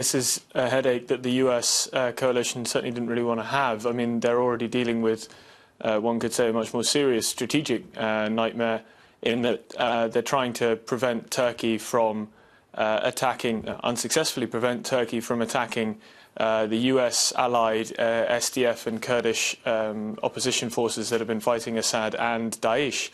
this is a headache that the US coalition certainly didn't really want to have. I mean, they're already dealing with, one could say, a much more serious strategic nightmare in that they're trying to prevent Turkey from unsuccessfully prevent Turkey from attacking the US-allied SDF and Kurdish opposition forces that have been fighting Assad and Daesh.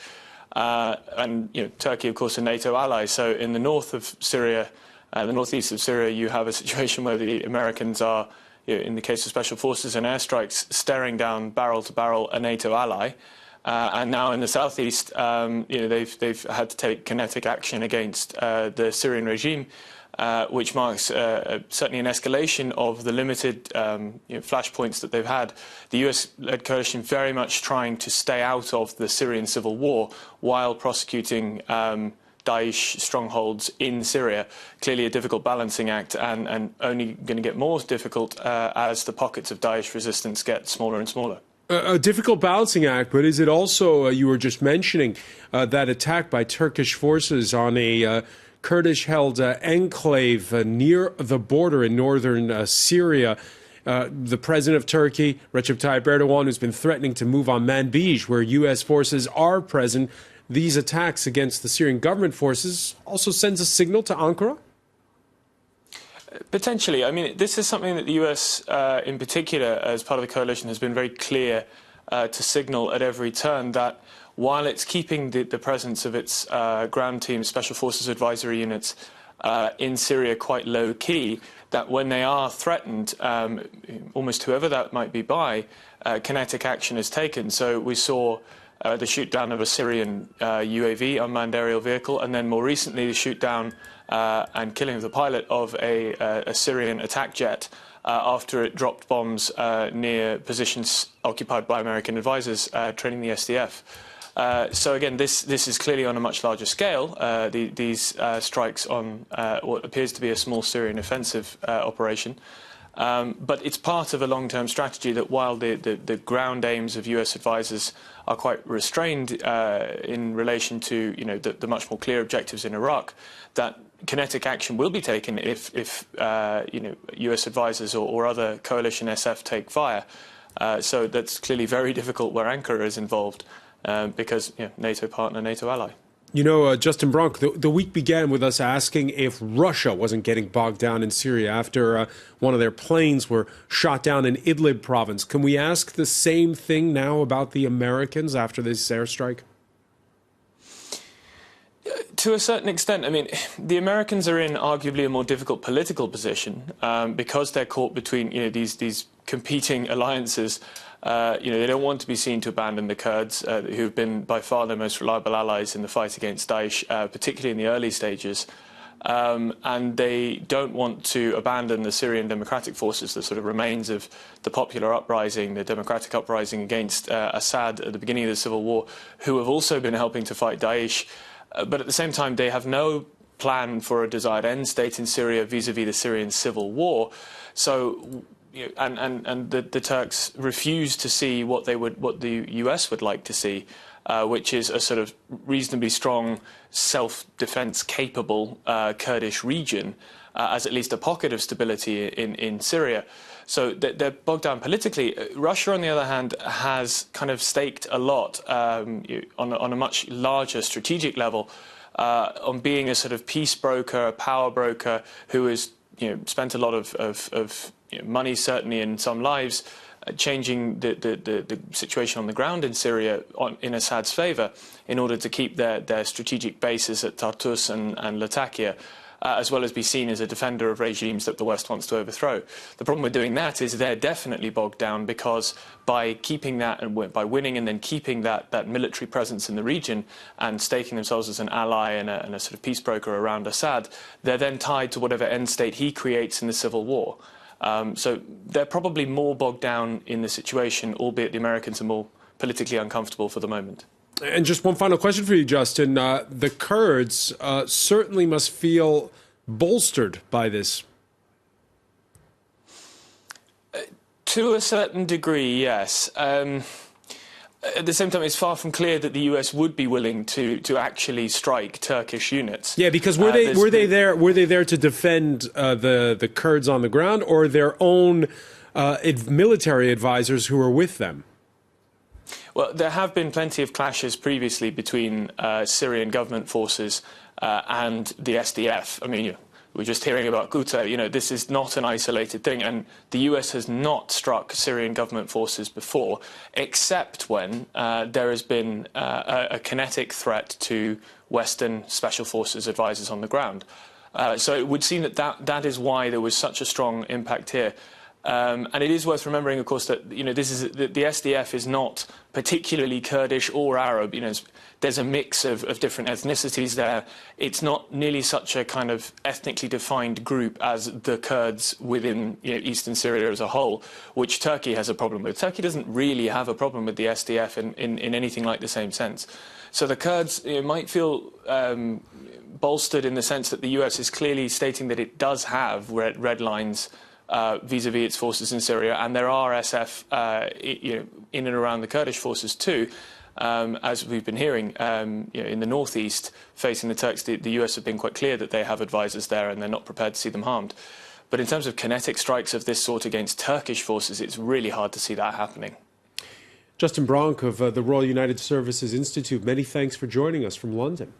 And Turkey, of course, a NATO ally. So in the north of Syria, the northeast of Syria, you have a situation where the Americans are, in the case of special forces and airstrikes, staring down barrel to barrel a NATO ally. And now in the southeast, they've had to take kinetic action against the Syrian regime, which marks certainly an escalation of the limited flashpoints that they've had. The US-led coalition very much trying to stay out of the Syrian civil war while prosecuting Daesh strongholds in Syria. Clearly a difficult balancing act, and only going to get more difficult as the pockets of Daesh resistance get smaller and smaller. A difficult balancing act, but is it also, you were just mentioning, that attack by Turkish forces on a Kurdish-held enclave near the border in northern Syria? The president of Turkey, Recep Tayyip Erdogan, who's been threatening to move on Manbij, where U.S. forces are present. These attacks against the Syrian government forces also sends a signal to Ankara? Potentially. I mean, this is something that the US, in particular, as part of the coalition, has been very clear to signal at every turn that while it's keeping the presence of its ground teams, special forces advisory units in Syria quite low key, that when they are threatened, almost whoever that might be by, kinetic action is taken. So we saw the shoot down of a Syrian UAV, unmanned aerial vehicle, and then more recently the shoot down and killing of the pilot of a Syrian attack jet after it dropped bombs near positions occupied by American advisors training the SDF. So again, this is clearly on a much larger scale. These strikes on what appears to be a small Syrian offensive operation. But it's part of a long-term strategy that while the ground aims of US advisors are quite restrained in relation to the much more clear objectives in Iraq, that kinetic action will be taken if US advisors or other coalition SF take fire. So that's clearly very difficult where Ankara is involved because NATO partner, NATO ally. Justin Bronk, the week began with us asking if Russia wasn't getting bogged down in Syria after one of their planes were shot down in Idlib province. Can we ask the same thing now about the Americans after this airstrike? To a certain extent. I mean, the Americans are in arguably a more difficult political position because they're caught between these competing alliances. They don't want to be seen to abandon the Kurds, who've been by far their most reliable allies in the fight against Daesh, particularly in the early stages. And they don't want to abandon the Syrian democratic forces, the sort of remains of the popular uprising, the democratic uprising against Assad at the beginning of the civil war, who have also been helping to fight Daesh. But at the same time, they have no plan for a desired end state in Syria vis-à-vis the Syrian civil war. So, and the Turks refuse to see what the US would like to see, which is a sort of reasonably strong, self-defense capable Kurdish region, as at least a pocket of stability in Syria. So they're bogged down politically. Russia, on the other hand, has kind of staked a lot on a much larger strategic level on being a sort of peace broker, a power broker who has spent a lot of money, certainly in some lives, changing the situation on the ground in Syria in Assad's favour in order to keep their strategic bases at Tartus and Latakia, as well as be seen as a defender of regimes that the West wants to overthrow. The problem with doing that is they're definitely bogged down because by keeping that and by winning and then keeping that military presence in the region and staking themselves as an ally and a sort of peace broker around Assad, they're then tied to whatever end state he creates in the civil war. So they're probably more bogged down in the situation, albeit the Americans are more politically uncomfortable for the moment. And just one final question for you, Justin. The Kurds certainly must feel bolstered by this. To a certain degree, yes. at the same time, it's far from clear that the US would be willing to actually strike Turkish units. Yeah, because were they there to defend the Kurds on the ground, or their own military advisors who were with them? Well, there have been plenty of clashes previously between Syrian government forces and the SDF. I mean, we're just hearing about Ghouta. This is not an isolated thing, and the US has not struck Syrian government forces before, except when there has been a kinetic threat to Western special forces advisors on the ground. So it would seem that is why there was such a strong impact here. And it is worth remembering, of course, that the SDF is not particularly Kurdish or Arab. There's a mix of different ethnicities there. It's not nearly such a kind of ethnically defined group as the Kurds within eastern Syria as a whole, which Turkey has a problem with. Turkey doesn't really have a problem with the SDF in anything like the same sense. So the Kurds might feel bolstered in the sense that the US is clearly stating that it does have red lines vis-à-vis its forces in Syria, and there are SF in and around the Kurdish forces too, as we've been hearing. In the northeast, facing the Turks, the US have been quite clear that they have advisors there and they're not prepared to see them harmed. But in terms of kinetic strikes of this sort against Turkish forces, it's really hard to see that happening. Justin Bronk of the Royal United Services Institute, many thanks for joining us from London.